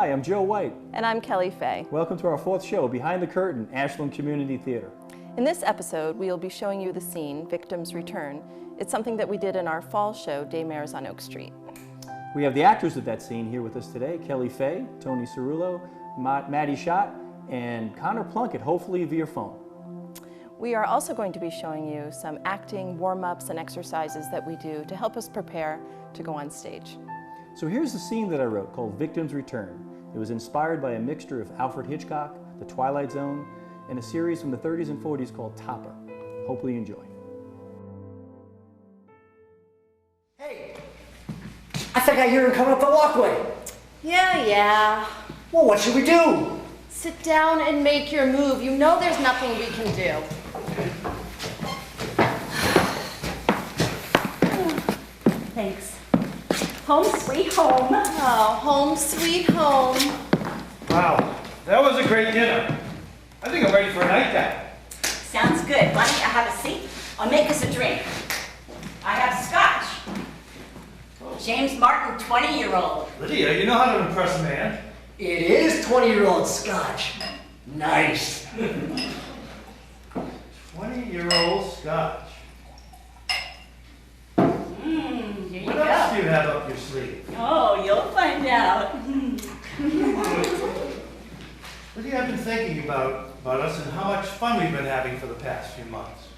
Hi, I'm Joe White. And I'm Kelly Fay. Welcome to our fourth show, Behind the Curtain, Ashland Community Theater. In this episode, we will be showing you the scene, Victim's Return. It's something that we did in our fall show, Daymares on Oak Street. We have the actors of that scene here with us today, Kelly Fay, Tony Cerulo, Mattie Schadt, and Connor Plunkett, hopefully via phone. We are also going to be showing you some acting, warm-ups, and exercises that we do to help us prepare to go on stage. So here's the scene that I wrote called Victim's Return. It was inspired by a mixture of Alfred Hitchcock, The Twilight Zone, and a series from the 30s and 40s called Topper. Hopefully you enjoy. Hey, I think I hear him coming up the walkway. Yeah. Well, what should we do? Sit down and make your move. You know there's nothing we can do. Thanks. Home sweet home. Oh, home sweet home. Wow, that was a great dinner. I think I'm ready for a nightcap. Sounds good. Why don't you have a seat? I'll make us a drink. I have scotch. James Martin, 20-year-old. Lydia, you know how to impress a man. It is 20-year-old scotch. Nice. 20-year-old scotch. Here you What else go. do you have up your sleeve? Oh, you'll find out. Lydia, I've been thinking about us and how much fun we've been having for the past few months.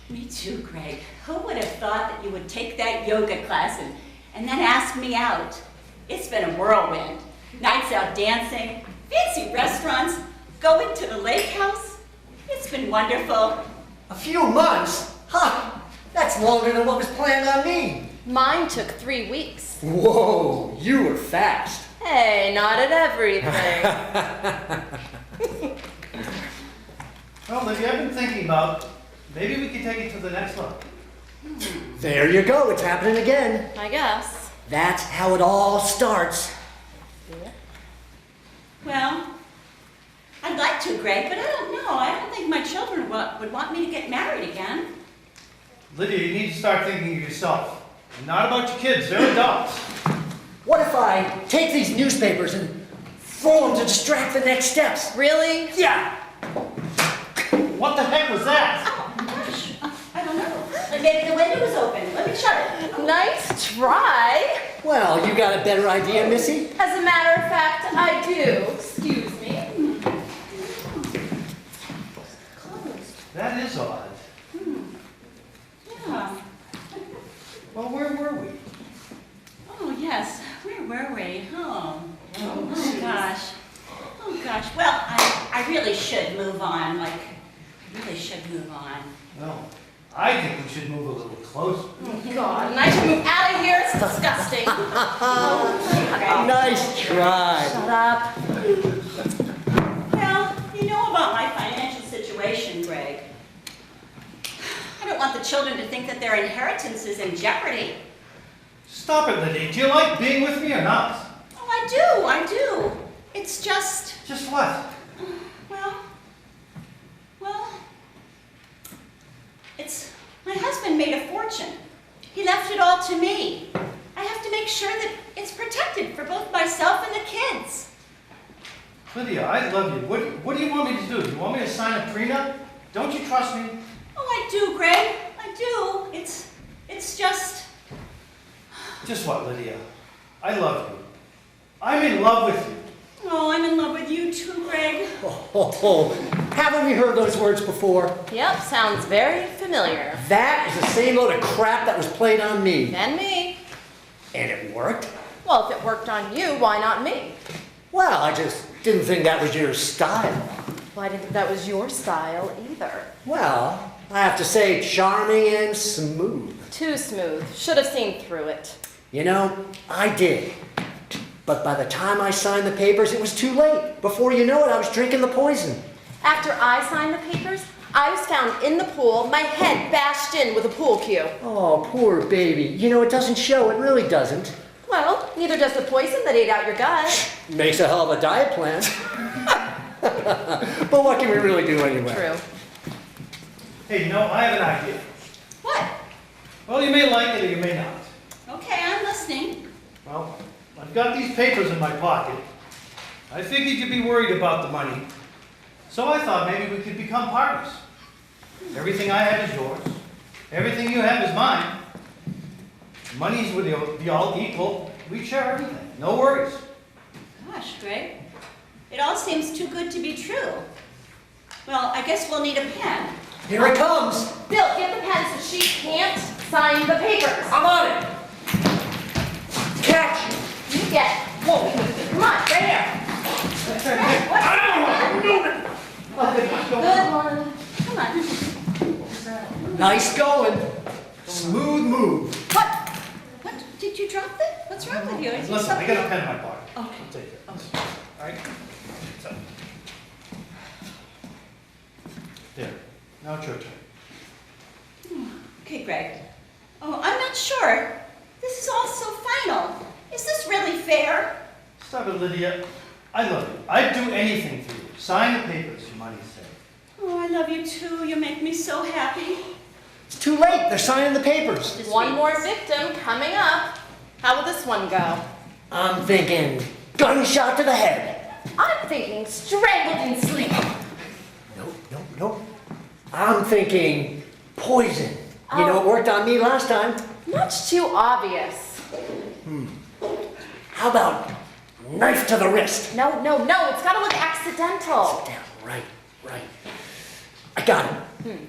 Me too, Greg. Who would have thought that you would take that yoga class and then ask me out? It's been a whirlwind. Nights out dancing, fancy restaurants, going to the lake house. It's been wonderful. A few months? Huh, that's longer than what was planned on me. Mine took 3 weeks. Whoa, you were fast. Hey, not at everything. Well, Lydia, I've been thinking about maybe we could take it to the next level. There you go, it's happening again. I guess. That's how it all starts. Well, I'd like to, Greg, but I don't know. I don't think my children would want me to get married again. Lydia, you need to start thinking of yourself. Not about your kids, they're adults. What if I take these newspapers and throw them to distract the next steps? Really? Yeah. What the heck was that? I don't know. Maybe the window was open. Let me shut it. Nice try. Well, you got a better idea, Missy? As a matter of fact, I do. Excuse me. That is odd. Yeah. Well, where were we? Oh, yes. Where were we? Oh gosh. Oh, gosh. Well, I really should move on. I really should move on. Well, I think we should move a little closer. Oh, God. And I should move out of here. It's disgusting. Nice try. Shut up. Well, you know about my financial situation, Greg. I don't want the children to think that their inheritance is in jeopardy. Stop it, Lydia. Do you like being with me or not? Oh, I do. It's just, Just what? well, my husband made a fortune. He left it all to me. I have to make sure that it's protected for both myself and the kids. Lydia, I love you. What do you want me to do? Do you want me to sign a prenup? Don't you trust me? Oh, I do, Greg. I do. It's just... Just what, Lydia? I love you. I'm in love with you. Oh, I'm in love with you too, Greg. Oh, haven't we heard those words before? Yep, sounds very familiar. That is the same load of crap that was played on me. And me. And it worked? Well, if it worked on you, why not me? Well, I just didn't think that was your style. Well, I didn't think that was your style either. Well, I have to say, charming and smooth. Too smooth. Should have seen through it. You know, I did. But by the time I signed the papers, it was too late. Before you know it, I was drinking the poison. After I signed the papers, I was found in the pool, my head bashed in with a pool cue. Oh, poor baby. You know, it doesn't show. It really doesn't. Well, neither does the poison that ate out your gut. Makes a hell of a diet plan. But what can we really do anyway? True. Hey, no, I have an idea. What? Well, you may like it or you may not. Okay, I'm listening. Well, I've got these papers in my pocket. I figured you'd be worried about the money. So I thought maybe we could become partners. Everything I have is yours. Everything you have is mine. Money's would be all equal. We share everything. No worries. Gosh, Greg, it all seems too good to be true. Well, I guess we'll need a pen. Here it comes. Bill, get the pen so she can't sign the papers. I'm on it. Catch. You get it. Whoa, come on, right here. Good one. Come on. Nice going. Smooth move. What? Did you drop it? What's wrong with you? Is Listen, I something- got a pen in my pocket. Okay. I'll take it. All right? So. There. Now it's your turn. Okay, Greg. Oh, I'm not sure. This is all so final. Is this really fair? Stop it, Lydia. I love you. I'd do anything for you. Sign the papers, for money's sake. Oh, I love you too. You make me so happy. It's too late. They're signing the papers. Just One read more this. victim coming up. How will this one go? I'm thinking gunshot to the head. I'm thinking strangled in sleep. Nope. I'm thinking poison. You know, it worked on me last time. Much too obvious. How about knife to the wrist? No, it's gotta look accidental. Down, right. I got it.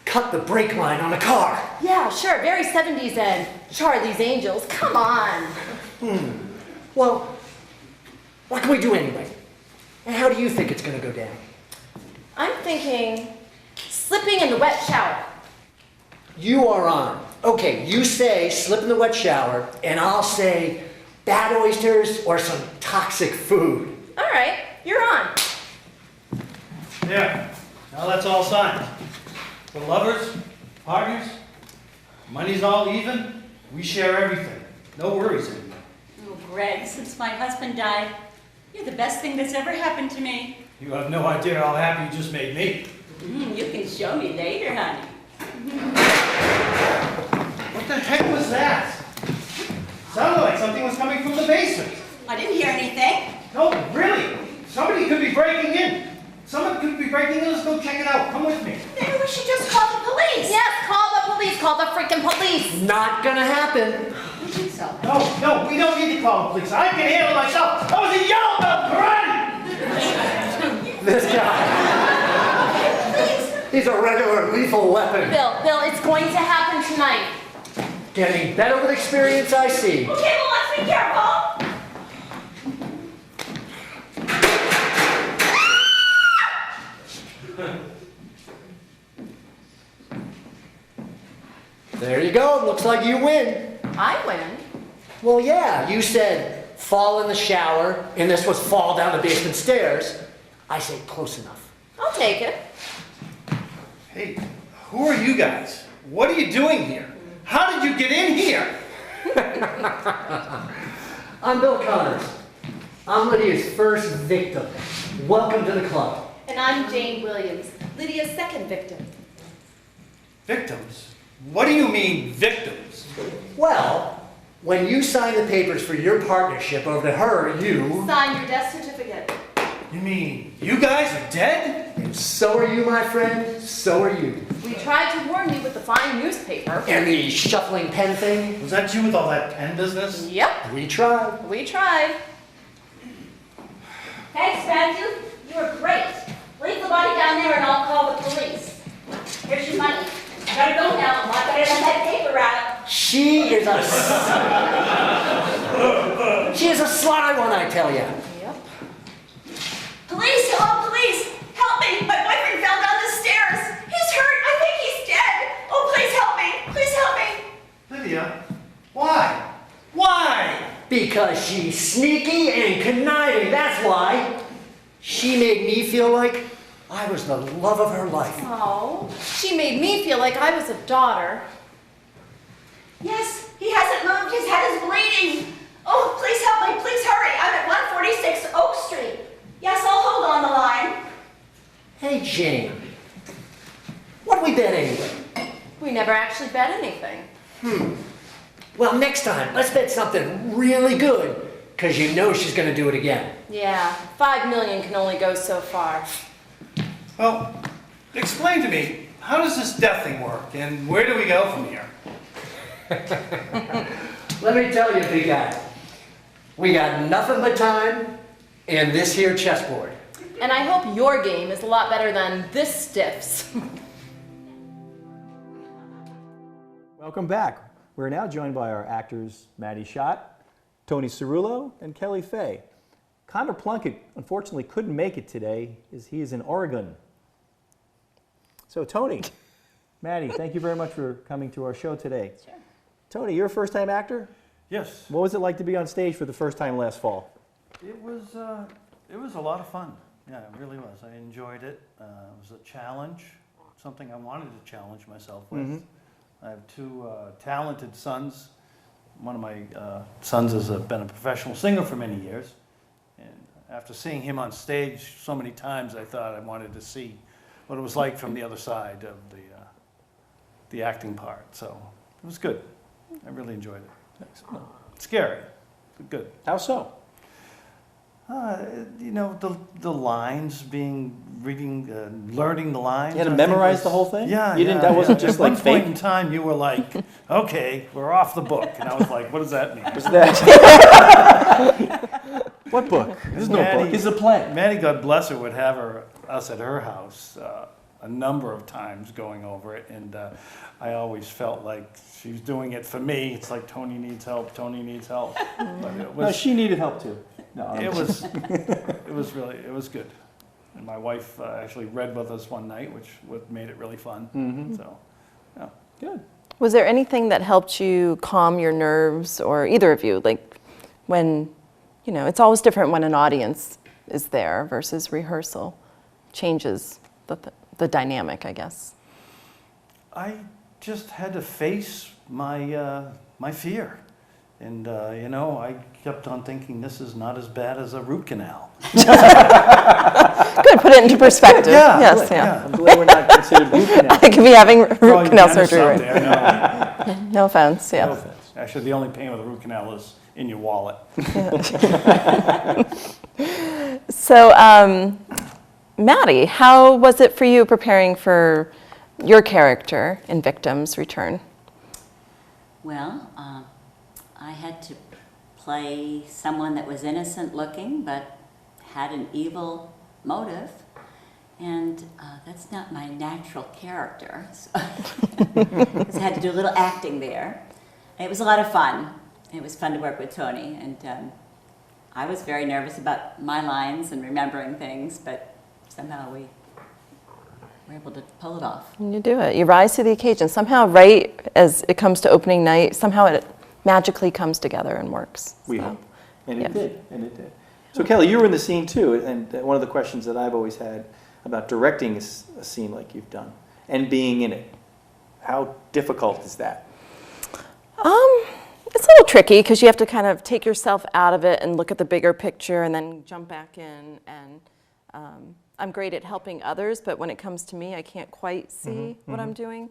Cut the brake line on a car. Yeah, sure, very 70s and Charlie's Angels. Come on. Well, what can we do anyway? And how do you think it's gonna go down? I'm thinking slipping in the wet shower. You are on. Okay, you say slip in the wet shower, and I'll say bad oysters or some toxic food. All right, you're on. There. Now that's all signed. For lovers, partners, money's all even. We share everything. No worries anymore. Oh, Greg, since my husband died, you're the best thing that's ever happened to me. You have no idea how happy you just made me. You can show me later, honey. What the heck was that? Sounded like something was coming from the basement. I didn't hear anything. No, really. Somebody could be breaking in. Someone could be breaking in. Let's go check it out. Come with me. Maybe we should just call the police. Yes, call the police. Call the freaking police. Not gonna happen. I think so. No, we don't need to call the police. I can handle myself. I was a yellow belt karate. This guy. He's a regular lethal weapon. Bill, it's going to happen tonight. Getting better with experience, I see. Okay, well, let's be careful. There you go. Looks like you win. I win. Well, yeah, you said fall in the shower, and this was fall down the basement stairs. I say close enough. I'll take it. Hey, who are you guys? What are you doing here? How did you get in here? I'm Bill Connors. I'm Lydia's first victim. Welcome to the club. And I'm Jane Williams, Lydia's second victim. Victims? What do you mean, victims? Well, when you signed the papers for your partnership over to her, you... Sign your death certificate. You mean you guys are dead? And so are you, my friend. So are you. We tried to warn you with the fine newspaper. And the shuffling pen thing? Was that you with all that pen business? Yep, We tried. we tried. Thanks, Matthew. You were great. Leave the body down there and I'll call the police. Here's your money. I gotta go now. I'm not gonna let that paper out. She is a... she is a sly one, I tell you. Yep. Police, hello, police. Help me. My boyfriend fell down the stairs. He's hurt. I think he's dead. Oh, please help me. Please help me. Lydia, why? Why? Because she's sneaky and conniving, that's why. She made me feel like I was the love of her life. Oh, she made me feel like I was a daughter. Yes, he hasn't moved. His head is bleeding. Oh, please help me. Please hurry. I'm at 146 Oak Street. Yes, I'll hold on the line. Hey, Jane. What do we bet anyway? We never actually bet anything. Well, next time, let's bet something really good. because you know she's going to do it again. Yeah, 5 million can only go so far. Well, explain to me, how does this death thing work, and where do we go from here? Let me tell you, big guy. We got nothing but time and this here chessboard. And I hope your game is a lot better than this stiff's. Welcome back. We're now joined by our actors Mattie Schadt, Tony Cerulo, and Kelly Fay. Connor Plunkett unfortunately couldn't make it today as he is in Oregon. So Tony, Mattie, thank you very much for coming to our show today. Sure. Tony, you're a first-time actor? Yes, What was it like to be on stage for the first time last fall? it was a lot of fun. Yeah, it really was. I enjoyed it. It was a challenge, something I wanted to challenge myself with. I have two talented sons. One of my sons has been a professional singer for many years. And after seeing him on stage so many times, I thought I wanted to see what it was like from the other side of the acting part. So it was good. I really enjoyed it. Excellent. Scary, but good. How so? You know, the lines reading, learning the lines. You had to I think memorize was- the whole thing? Yeah, You didn't- yeah, that wasn't yeah. just At one like point fake? in time, you were like, okay, we're off the book. And I was like, what does that mean? What's that? What book? This is no Mattie- book. It's a play. Mattie, God bless her, would have us at her house a number of times going over it. And I always felt like she was doing it for me. It's like, Tony needs help, Tony needs help. But it No, was, she needed help too. No, it was good. And my wife actually read with us one night, which made it really fun. So, yeah. good. Was there anything that helped you calm your nerves, or either of you? Like when, it's always different when an audience is there versus rehearsal. Changes the dynamic, I guess. I just had to face my fear. And, I kept on thinking this is not as bad as a root canal. Good, put it into perspective. Yeah, Yes, good, yeah. I'm glad we're not considered root canal. I could be having root Well, you canal dentists surgery. out Right? there, No offense, yeah. no offense. Actually, the only pain with a root canal is in your wallet. So, Mattie, how was it for you preparing for your character in Victim's Return? Well, I had to play someone that was innocent looking but had an evil motive, and that's not my natural character. So I had to do a little acting there. And it was a lot of fun. It was fun to work with Tony, and I was very nervous about my lines and remembering things, but somehow we were able to pull it off. You do it. You rise to the occasion. Somehow, right as it comes to opening night, somehow it magically comes together and works. We So, hope. And yeah. it did. And it did. So Kelly, you were in the scene too, and one of the questions that I've always had about directing a scene like you've done and being in it, how difficult is that? It's a little tricky because you have to kind of take yourself out of it and look at the bigger picture and then jump back in. And I'm great at helping others, but when it comes to me, I can't quite see what I'm doing.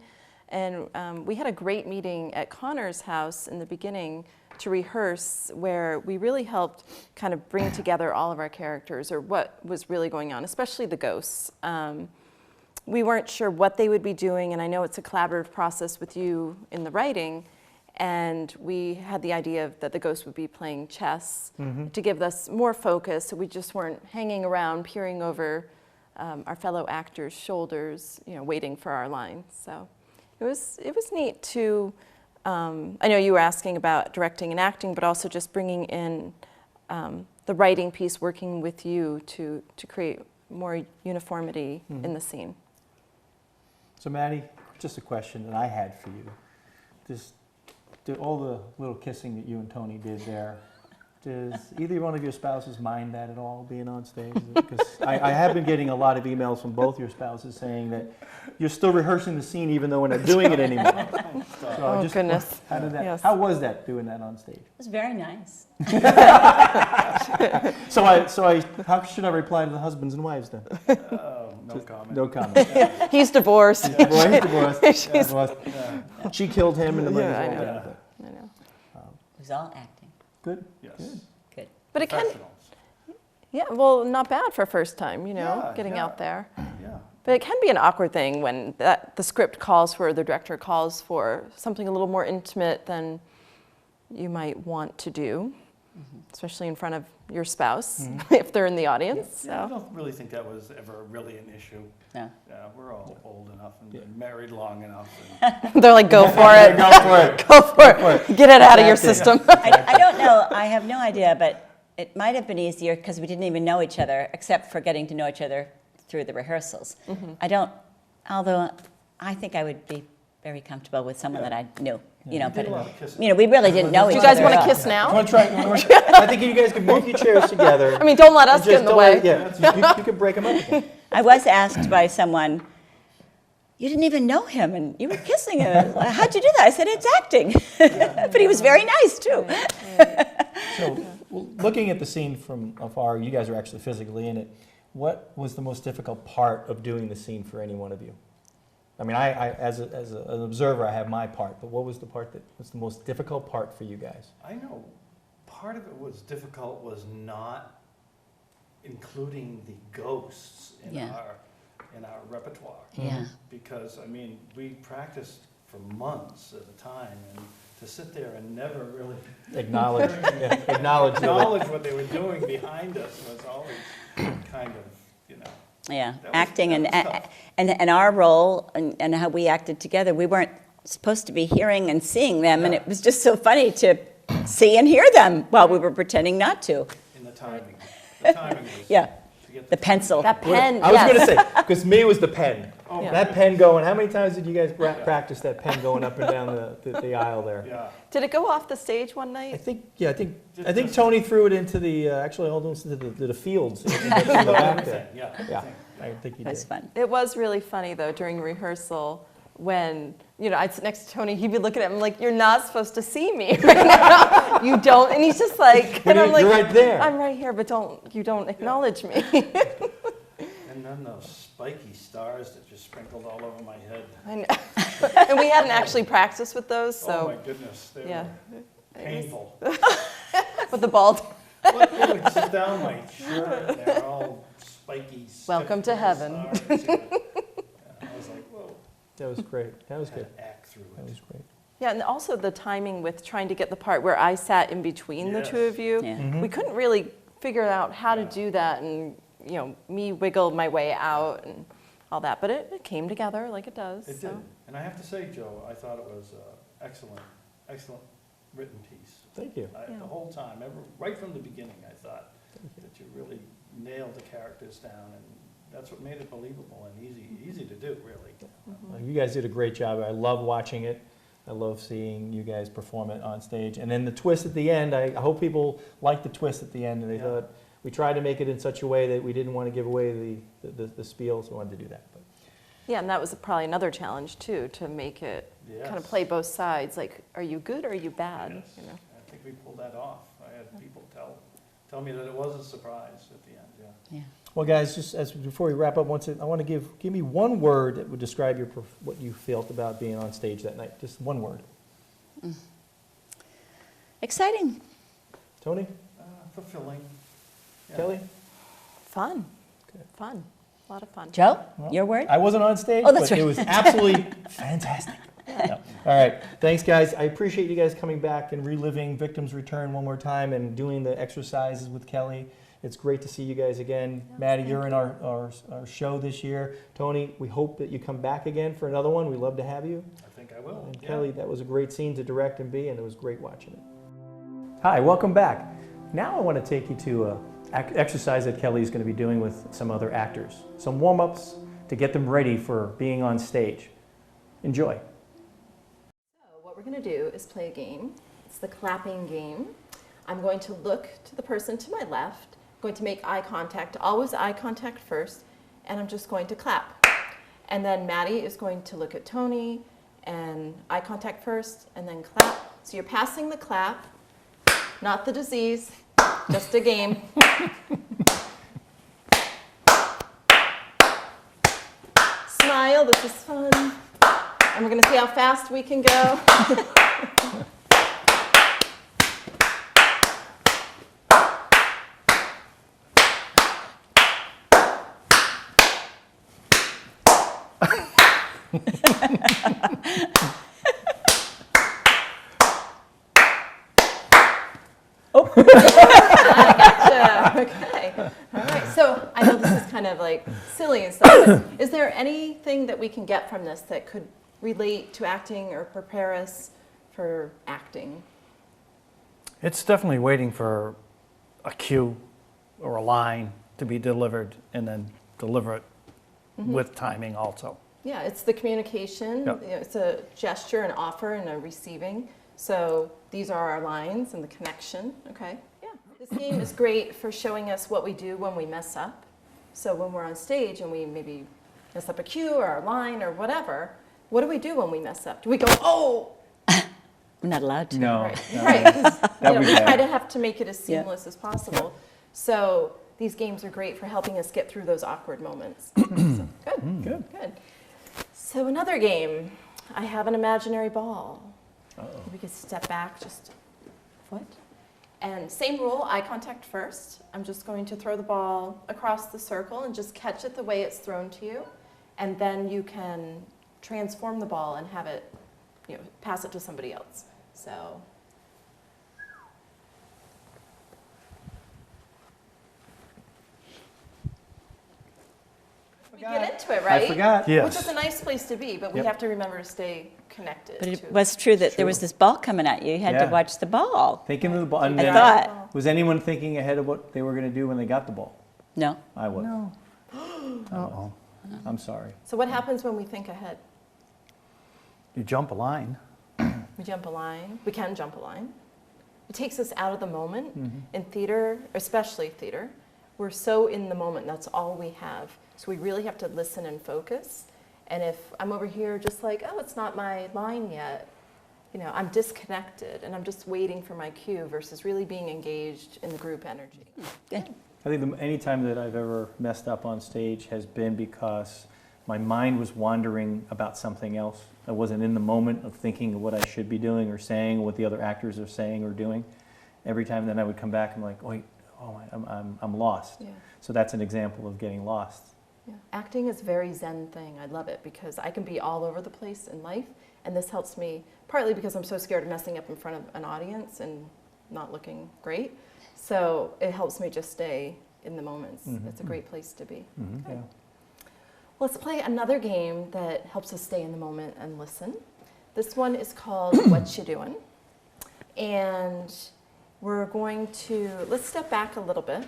And we had a great meeting at Connor's house in the beginning to rehearse, where we really helped kind of bring together all of our characters, or what was really going on, especially the ghosts. We weren't sure what they would be doing, and I know it's a collaborative process with you in the writing, and we had the idea that the ghosts would be playing chess to give us more focus, so we just weren't hanging around peering over our fellow actors' shoulders, waiting for our line. So it was neat to, I know you were asking about directing and acting, but also just bringing in the writing piece, working with you to create more uniformity in the scene. So Mattie, just a question that I had for you. Did all the little kissing that you and Tony did there, does either one of your spouses mind that at all, being on stage? Because I have been getting a lot of emails from both your spouses saying that you're still rehearsing the scene even though we're not doing it anymore. So Goodness. How did that? Yes. How was that, doing that on stage? It was very nice. How should I reply to the husbands and wives then? No comment. No comment. He's divorced. Boy, he's divorced. Divorced. She killed him, and the money's Yeah, I all know. down. I know. It was all acting. Good. Yes. Good. Good. But it can, professionals. yeah, well, not bad for first time, you know, Yeah, getting yeah. out there. Yeah. But it can be an awkward thing when the script calls for, the director calls for something a little more intimate than you might want to do, especially in front of your spouse, if they're in the audience. Yeah, I So. don't really think that was ever really an issue. No. Yeah, we're all old enough and been married long enough. And They're like, go for it. Go for it. Go for it. Get it out of your system. I don't know, I have no idea, but it might have been easier because we didn't even know each other, except for getting to know each other through the rehearsals. I don't, although I think I would be very comfortable with someone that I knew, you know, we did but, a lot of kissing. you know, we really didn't know Do each you other. guys want at to all. kiss You now? want to try? I think you guys can move your chairs together. I mean, don't let us And get in the don't way. Yeah, you can break them up again. I was asked by someone, you didn't even know him and you were kissing him. How'd you do that? I said, it's acting. But he was very nice too. So, well, looking at the scene from afar, you guys are actually physically in it. What was the most difficult part of doing the scene for any one of you? I mean, as an observer, I have my part, but what was the part that was the most difficult part for you guys? I know part of it was difficult was not including the ghosts in Yeah. our repertoire. Yeah. Because, I mean, we practiced for months at a time, and to sit there and never really Acknowledge, acknowledge. acknowledge what they were doing behind us was always kind of, you know. Yeah, That was- acting that was tough. and our role and how we acted together, we weren't supposed to be hearing and seeing them, and Yeah. it was just so funny to see and hear them while we were pretending not to. In the timing. The timing was. Yeah, to get the pencil. That pen, I was yes. going to say, because me it was the pen. Oh, Yeah. That pen going, how many times did you guys practice that pen going up and down the aisle there? Yeah. Did it go off the stage one I night? think, yeah, I think Tony threw it into the, actually almost into the fields. in the back Everything, there. yeah. Yeah, everything. I think he It was did. fun. It was really funny though during rehearsal when, you know, I'd sit next to Tony, he'd be looking at me like, you're not supposed to see me right now. You don't, and he's just like, and I'm like, You're right there. I'm right here, but you don't acknowledge me. And then those spiky stars that just sprinkled all over my head. I know. And we hadn't actually practiced with those, Oh, so, my goodness, they yeah. were painful. With the bald. But they would sit down my shirt, and they're all spiky. stiff Welcome to little heaven. stars, yeah. Yeah, I was like, whoa. That was great. That was I good. had to act through That it. was great. Yeah, and also the timing with trying to get the part where I sat in between the two Yes. of you. Yeah. We couldn't really figure out how to Yeah. do that, and you know, me wiggled my way out and all that, but it came together like it does. It so. did. And I have to say, Joe, I thought it was excellent, excellent written piece. Thank you. Yeah. The whole time, right from the beginning, I thought that you really nailed the characters down, and that's what made it believable and easy to do, really. You guys did a great job. I love watching it. I love seeing you guys perform it on stage. And then the twist at the end, I hope people liked the twist at the end, and they Yeah. thought, we tried to make it in such a way that we didn't want to give away the spiel, so we wanted to do that. But Yeah, and that was probably another challenge too, to make it kind of Yes. play both sides. Like, are you good or are you bad? Yes, You know? I think we pulled that off. I had people tell me that it was a surprise at the end, yeah. Yeah. Well, guys, just before we wrap up, I want to give me one word that would describe what you felt about being on stage that night. Just one word. Exciting. Tony, Fulfilling. Yeah. Kelly. Fun. Good. Fun. A lot of fun. Joe, Well, your word? I wasn't on stage, Oh, that's but it right. was absolutely fantastic. Yeah. All right, thanks, guys. I appreciate you guys coming back and reliving Victim's Return one more time and doing the exercises with Kelly. It's great to see you guys again. Mattie, you're in our show this year. Tony, we hope that you come back again for another one. We'd love to have you. I think I will. And yeah. Kelly, that was a great scene to direct and be, and it was great watching it. Hi, welcome back. Now I want to take you to an exercise that Kelly's going to be doing with some other actors. Some warm-ups to get them ready for being on stage. Enjoy. So what we're going to do is play a game. It's the clapping game. I'm going to look to the person to my left. I'm going to make eye contact, always eye contact first, and I'm just going to clap. And then Mattie is going to look at Tony and eye contact first and then clap. So you're passing the clap, not the disease, just a game. Smile, this is fun. And we're going to see how fast we can go. Gotcha. Okay. All right. So I know this is kind of like silly and stuff, but is there anything that we can get from this that could relate to acting or prepare us for acting? It's definitely waiting for a cue or a line to be delivered and then deliver it with timing also. Yeah, it's the communication. Yep. You know, it's a gesture, an offer, and a receiving. So these are our lines and the connection. Okay. Yeah. This game is great for showing us what we do when we mess up. So when we're on stage and we maybe mess up a cue or a line or whatever, what do we do when we mess up? Do we go, oh? I'm not allowed to. No. Right. no. Right. 'Cause, That would we be try bad. to have to make it as seamless as possible. So these games are great for helping us get through those awkward moments. So, good. Good. Good. So another game. I have an imaginary ball. We could step back just a foot. And same rule, eye contact first. I'm just going to throw the ball across the circle and just catch it the way it's thrown to you. And then you can transform the ball and have it, pass it to somebody else. So. We get into it, right? I forgot. Yes. Which is a nice place to be, but we Yep. have to remember to stay connected. But it to was true that True. there was this ball coming at you. You had to Yeah. watch the ball. Thinking of the ball. And I then, thought, was anyone thinking ahead of what they were going to do when they got the ball? no. I was. No. Uh-oh. I'm sorry. So what happens when we think ahead? You jump a line. We jump a line. We can jump a line. It takes us out of the moment. In theater, especially theater, we're so in the moment. That's all we have. So we really have to listen and focus. And if I'm over here just like, oh, it's not my line yet, I'm disconnected and I'm just waiting for my cue versus really being engaged in the group energy. Good. I think any time that I've ever messed up on stage has been because my mind was wandering about something else. I wasn't in the moment of thinking of what I should be doing or saying, or what the other actors are saying or doing. Every time then I would come back, I'm like, wait, I'm lost. Yeah. So that's an example of getting lost. Yeah. Acting is a very zen thing. I love it because I can be all over the place in life, and this helps me partly because I'm so scared of messing up in front of an audience and not looking great. So it helps me just stay in the moments. It's a great place to be. Yeah. Let's play another game that helps us stay in the moment and listen. This one is called What You Doing? And we're going to, let's step back a little bit.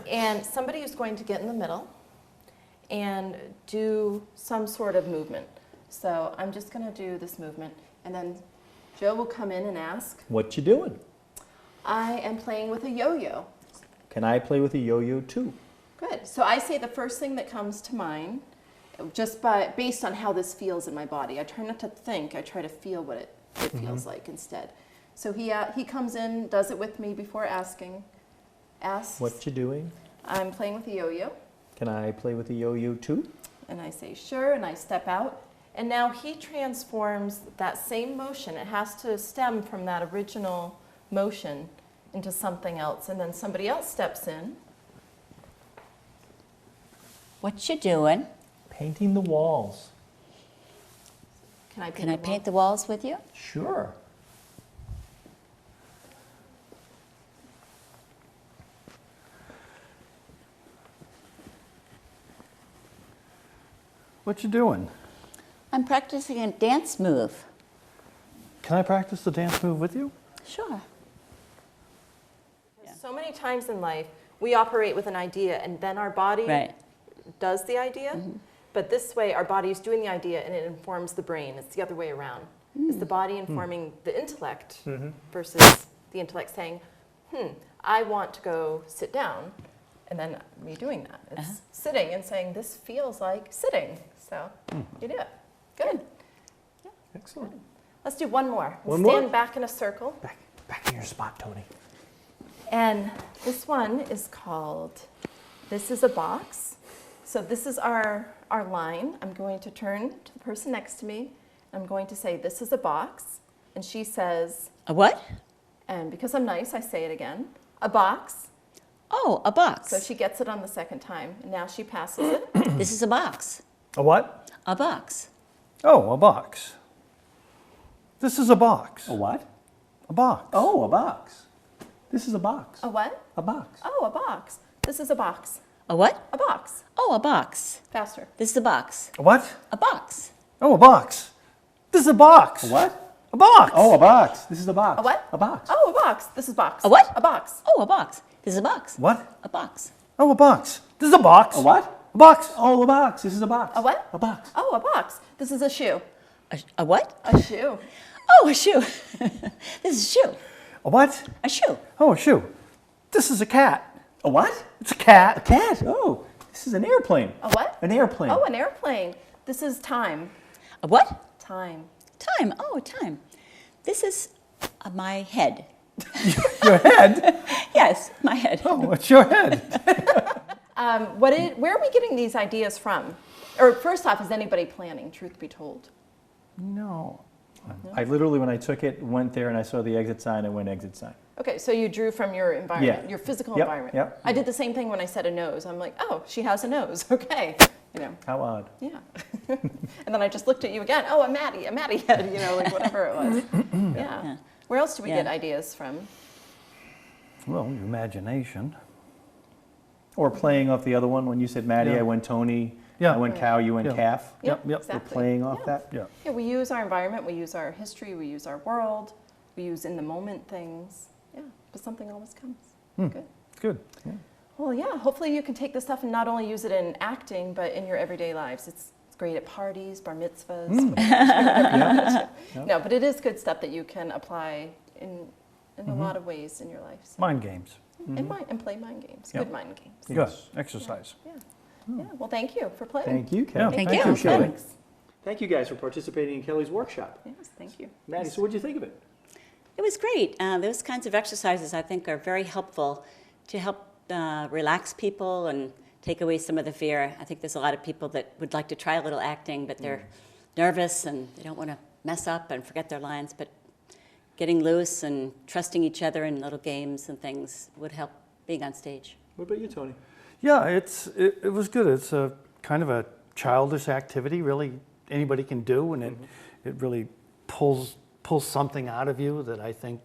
And somebody is going to get in the middle and do some sort of movement. So I'm just going to do this movement, and then Joe will come in and ask, What you doing? I am playing with a yo-yo. Can I play with a yo-yo too? Good. So I say the first thing that comes to mind, just based on how this feels in my body. I try not to think. I try to feel what it feels like instead. So he comes in, does it with me before asking. Asks. What you doing? I'm playing with a yo-yo. Can I play with a yo-yo too? And I say sure, and I step out. And now he transforms that same motion. It has to stem from that original motion into something else. And then somebody else steps in. What you doing? Painting the walls. Can I paint Can I the paint the walls with you? Sure. What you doing? I'm practicing a dance move. Can I practice the dance move with you? Sure. So many times in life, we operate with an idea, and then our body Right. does the idea. But this way, our body is doing the idea, and it informs the brain. It's the other way around. It's the body informing the intellect versus the intellect saying, I want to go sit down. And then me doing that. It's sitting and saying, this feels like sitting. So you do it. Good. Excellent. Let's do one more. One Stand more? back in a circle. Back in your spot, Tony. And this one is called, This is a Box. So this is our line. I'm going to turn to the person next to me. I'm going to say, this is a box. And she says, A what? and because I'm nice, I say it again, a box. Oh, a box. So she gets it on the second time. And now she passes it. This is a box. A what? A box. Oh, a box. This is a box. A what? A box. Oh, a box. This is a box. A what? A box. Oh, a box. This is a box. A what? A box. Oh, a box. Faster. This is a box. A what? A box. Oh, a box. This is a box. A what? A box. Oh, a box. This is a box. A what? A box. Oh, a box. This is box. A what? A box. Oh, a box. This is a box. What? A box. Oh, a box. This is a box. A what? A box. Oh, a box. This is a box. A what? A box. Oh, a box. This is a shoe. A what? A shoe. Oh, a shoe. This is a shoe. A what? A shoe. Oh, a shoe. This is a cat. A what? It's a cat. A cat. Oh, this is an airplane. A what? An airplane. Oh, an airplane. This is time. A what? Time. Time. Oh, time. This is my head. Your head. Yes, my head. Oh, it's your head. Where are we getting these ideas from? Or first off, is anybody planning, truth be told? No. I literally, when I took it, went there and I saw the exit sign and went exit sign. Okay, so you drew from your environment, Yeah. your physical Yep, environment. yep. I did the same thing when I said a nose. I'm like, oh, she has a nose. Okay. You know, How odd. yeah. And then I just looked at you again. Oh, a Mattie head, you know, like whatever it was. Yeah. Yeah. Where else do we Yeah. get ideas from? Well, your imagination. Or playing off the other one. When you said Mattie, Yeah. I went Tony. Yeah. I went cow, you went Yeah. calf. Yep, yep. Exactly. We're playing off Yeah. that. Yeah. Yeah, we use our environment, we use our history, we use our world, we use in the moment things. Yeah, but something always comes. Good. Good. Well, yeah, hopefully you can take this stuff and not only use it in acting, but in your everyday lives. It's great at parties, bar mitzvahs. whatever. No, but it is good stuff that you can apply in a lot of ways in your life. So. Mind games. And play mind games, Yeah. good mind games. Good. Exercise. Yeah. Yeah, well, thank you for playing. Thank you, Kelly. Thank Thank you. you, Shelley. Thanks. Thank you guys for participating in Kelly's workshop. Yes, thank you. Mattie, so what did you think of it? It was great. Those kinds of exercises, I think, are very helpful to help relax people and take away some of the fear. I think there's a lot of people that would like to try a little acting, but they're nervous and they don't want to mess up and forget their lines. But getting loose and trusting each other in little games and things would help being on stage. What about you, Tony? Yeah, it was good. It's a kind of a childish activity, really anybody can do, and it really pulls something out of you that I think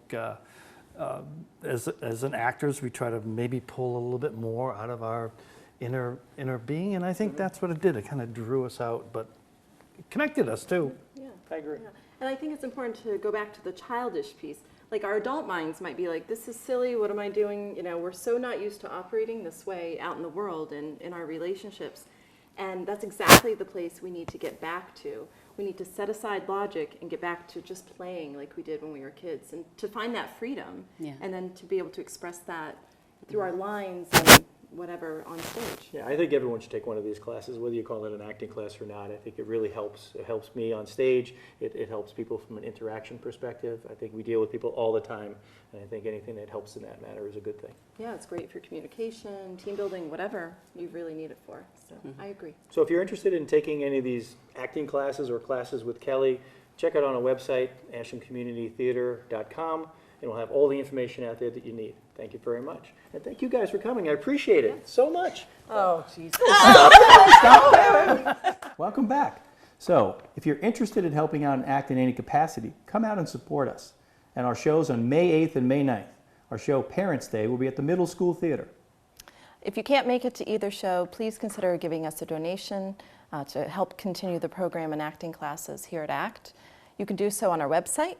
as an actors we try to maybe pull a little bit more out of our inner being, and I think that's what it did. It kind of drew us out, but it connected us too. Yeah. I agree. Yeah. And I think it's important to go back to the childish piece. Like our adult minds might be like, this is silly, what am I doing? You know, we're so not used to operating this way out in the world and in our relationships. And that's exactly the place we need to get back to. We need to set aside logic and get back to just playing like we did when we were kids, and to find that freedom. Yeah. And then to be able to express that through our lines and whatever on stage. Yeah, I think everyone should take one of these classes, whether you call it an acting class or not. I think it really helps. It helps me on stage. It helps people from an interaction perspective. I think we deal with people all the time, and I think anything that helps in that matter is a good thing. Yeah, it's great for communication, team building, whatever you really need it for. So I agree. So if you're interested in taking any of these acting classes or classes with Kelly, check it out on our website, ashlandcommunitytheater.com, and we'll have all the information out there that you need. Thank you very much. And thank you guys for coming. I appreciate it so much. Oh, jeez. Welcome back. So, if you're interested in helping out and act in any capacity, come out and support us. And our shows on May 8th and May 9th. Our show, Parents' Day, will be at the Middle School Theater. If you can't make it to either show, please consider giving us a donation to help continue the program and acting classes here at ACT. You can do so on our website,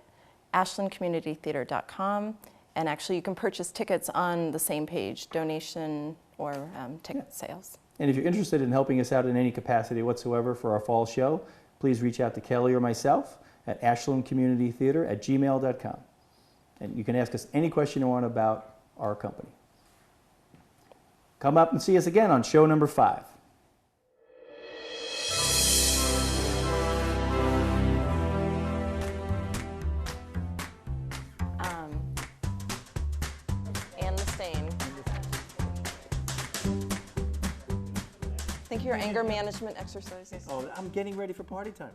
ashlandcommunitytheater.com, and actually you can purchase tickets on the same page, donation or ticket sales. And if you're interested in helping us out in any capacity whatsoever for our fall show, please reach out to Kelly or myself at ashlandcommunitytheater@gmail.com. And you can ask us any question you want about our company. Come up and see us again on show number 5. And the stain. Think of your anger management exercises. Oh, I'm getting ready for party time.